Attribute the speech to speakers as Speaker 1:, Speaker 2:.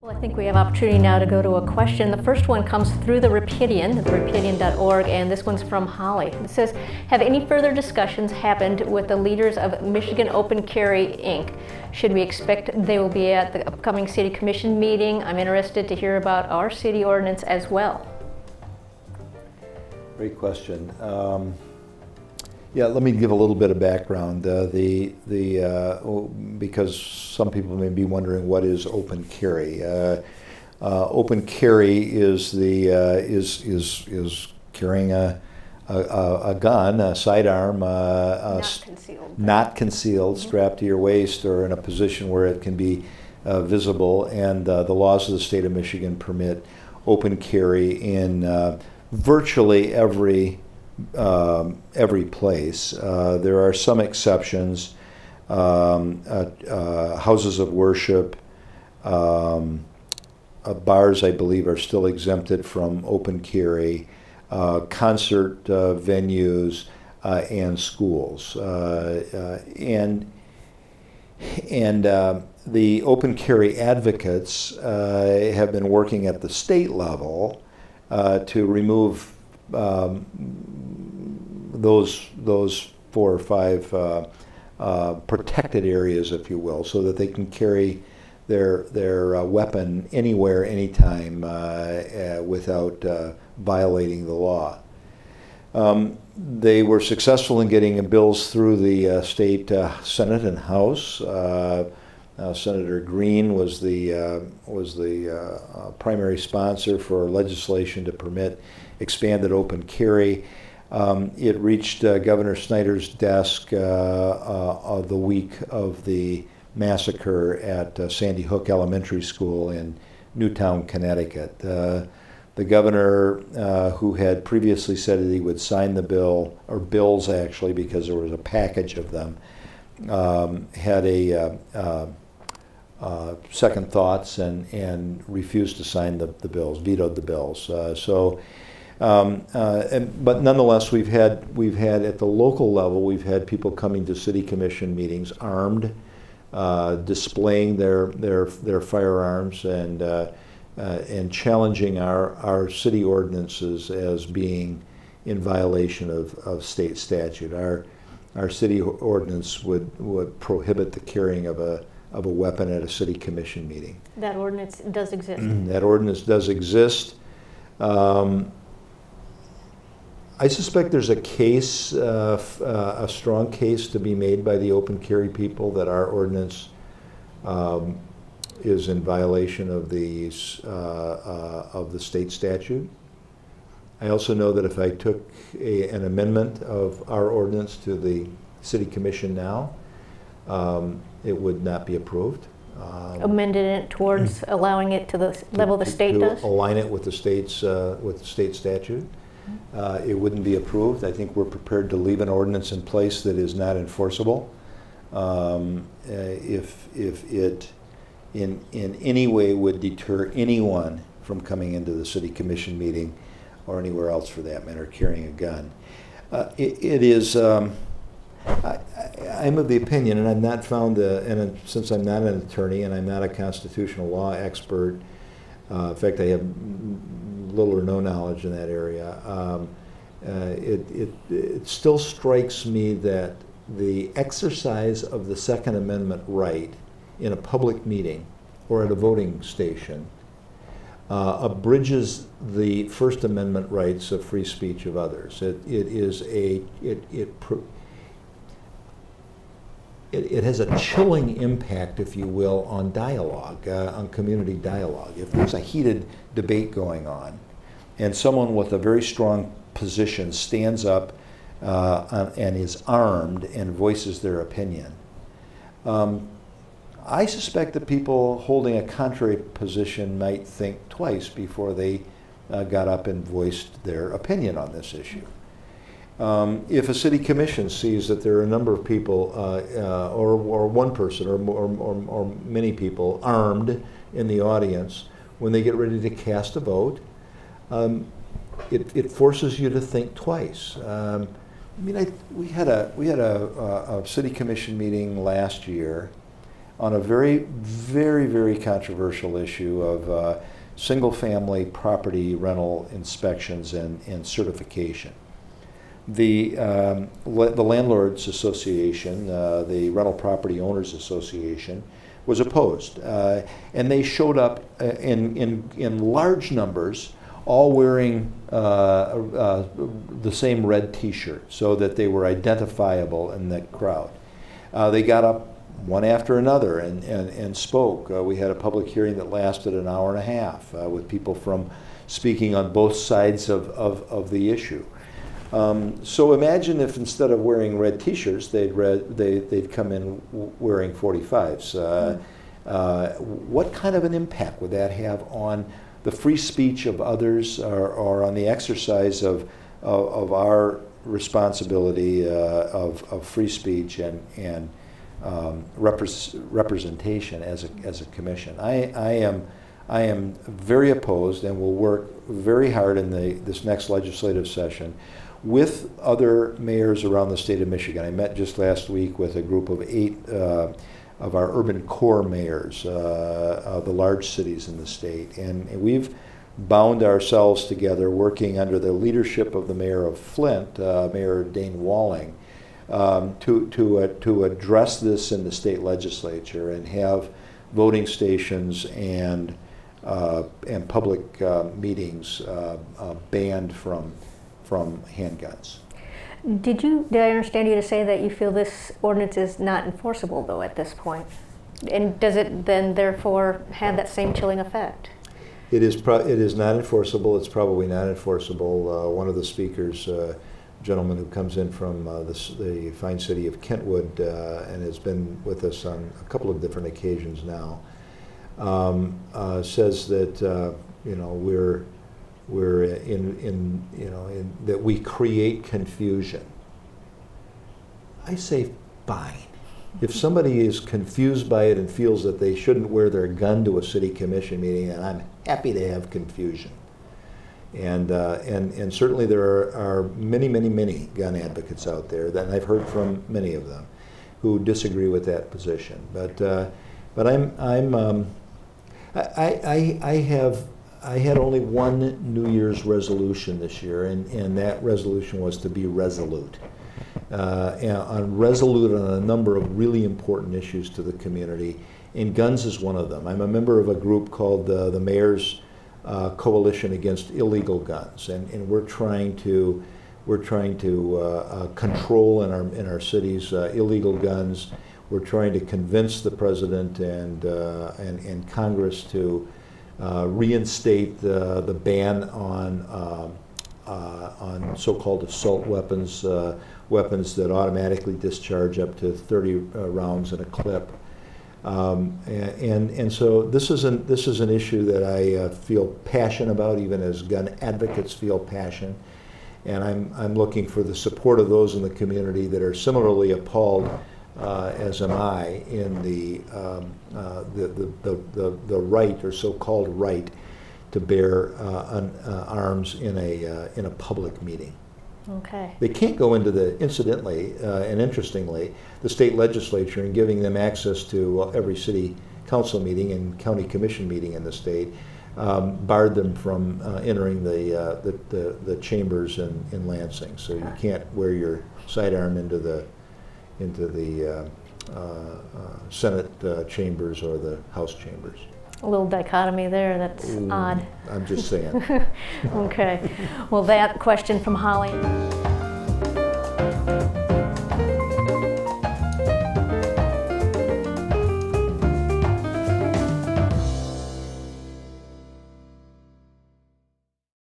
Speaker 1: Well, I think we have opportunity now to go to a question. The first one comes through the Rapidian, therapidian.org, and this one's from Holly. It says, have any further discussions happened with the leaders of Michigan Open Carry, Inc.? Should we expect they will be at the upcoming City Commission meeting? I'm interested to hear about our city ordinance as well.
Speaker 2: Great question. Yeah, let me give a little bit of background. Because some people may be wondering what is open carry. Open carry is carrying a gun, a sidearm, not concealed, strapped to your waist or in a position where it can be visible. And the laws of the state of Michigan permit open carry in virtually every place. There are some exceptions. Houses of worship, bars, I believe, are still exempted from open carry. Concert venues and schools, and the open carry advocates have been working at the state level to remove those 4 or 5 protected areas, if you will, so that they can carry their weapon anywhere, anytime, without violating the law. They were successful in getting bills through the state Senate and House. Senator Green was the primary sponsor for legislation to permit expanded open carry. It reached Governor Snyder's desk the week of the massacre at Sandy Hook Elementary School in Newtown, Connecticut. The governor, who had previously said that he would sign the bill, or bills actually, because there was a package of them, had second thoughts and refused to sign the bills, vetoed the bills. But nonetheless, we've had at the local level, we've had people coming to city commission meetings armed, displaying their firearms and challenging our city ordinances as being in violation of state statute. Our city ordinance would prohibit the carrying of a weapon at a city commission meeting.
Speaker 1: That ordinance does exist.
Speaker 2: That ordinance does exist. I suspect there's a case, a strong case to be made by the open carry people that our ordinance is in violation of the state statute. I also know that if I took an amendment of our ordinance to the city commission now, it would not be approved.
Speaker 1: Amended it towards allowing it to the level the state does?
Speaker 2: Align it with the state statute. It wouldn't be approved. I think we're prepared to leave an ordinance in place that is not enforceable. If it in any way would deter anyone from coming into the city commission meeting or anywhere else for that matter carrying a gun. It is, I'm of the opinion, and I've not found, since I'm not an attorney and I'm not a constitutional law expert, in fact I have little or no knowledge in that area, it still strikes me that the exercise of the Second Amendment right in a public meeting or at a voting station abridges the First Amendment rights of free speech of others. It has a chilling impact, if you will, on dialogue, on community dialogue. If there's a heated debate going on and someone with a very strong position stands up and is armed and voices their opinion, I suspect that people holding a contrary position might think twice before they got up and voiced their opinion on this issue. If a city commission sees that there are a number of people, or one person, or many people armed in the audience, when they get ready to cast a vote, it forces you to think twice. I mean, we had a city commission meeting last year on a very, very, very controversial issue of single-family property rental inspections and certification. The Landlords Association, the Rental Property Owners Association, was opposed, and they showed up in large numbers, all wearing the same red T-shirt, so that they were identifiable in that crowd. They got up one after another and spoke. We had a public hearing that lasted an hour and a half with people from speaking on both sides of the issue. So imagine if instead of wearing red T-shirts, they'd come in wearing 45s. What kind of an impact would that have on the free speech of others, or on the exercise of our responsibility of free speech and representation as a commission? I am very opposed, and will work very hard in this next legislative session with other mayors around the state of Michigan. I met just last week with a group of 8 of our urban core mayors of the large cities in the state, and we've bound ourselves together, working under the leadership of the mayor of Flint, Mayor Dane Walling, to address this in the state legislature and have voting stations and public meetings banned from handguns.
Speaker 1: Did I understand you to say that you feel this ordinance is not enforceable, though, at this point? And does it then therefore have that same chilling effect?
Speaker 2: It is not enforceable. It's probably not enforceable. One of the speakers, a gentleman who comes in from the fine city of Kentwood and has been with us on a couple of different occasions now, says that we're in that we create confusion. I say fine. If somebody is confused by it and feels that they shouldn't wear their gun to a city commission meeting, then I'm happy to have confusion. And certainly there are many, many, many gun advocates out there, that I've heard from many of them, who disagree with that position. But I had only one New Year's resolution this year, and that resolution was to be resolute. Resolute on a number of really important issues to the community, and guns is one of them. I'm a member of a group called the Mayor's Coalition Against Illegal Guns, and we're trying to control in our cities illegal guns. We're trying to convince the president and Congress to reinstate the ban on so-called assault weapons, weapons that automatically discharge up to 30 rounds in a clip. And so this is an issue that I feel passion about, even as gun advocates feel passion. And I'm looking for the support of those in the community that are similarly appalled, as am I, in the right, or so-called right, to bear arms in a public meeting.
Speaker 1: Okay.
Speaker 2: They can't go into incidentally and interestingly, the state legislature, and giving them access to every city council meeting and county commission meeting in the state, barred them from entering the chambers in Lansing. So you can't wear your sidearm into the Senate chambers or the House chambers.
Speaker 1: A little dichotomy there, that's odd.
Speaker 2: I'm just saying.
Speaker 1: Okay. Well, that question from Holly.